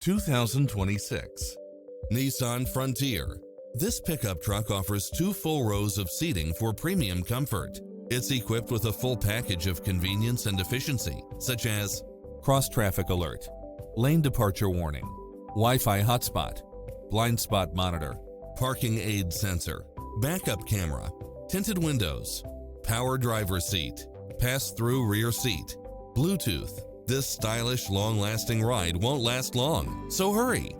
2026 Nissan Frontier. This pickup truck offers 2 full rows of seating for premium comfort. It's equipped with a full package of convenience and efficiency, such as cross-traffic alert, lane departure warning, Wi-Fi hotspot, blind spot monitor, parking aid sensor, backup camera, tinted windows, power driver seat, pass-through rear seat, Bluetooth. This stylish, long-lasting ride won't last long, so hurry!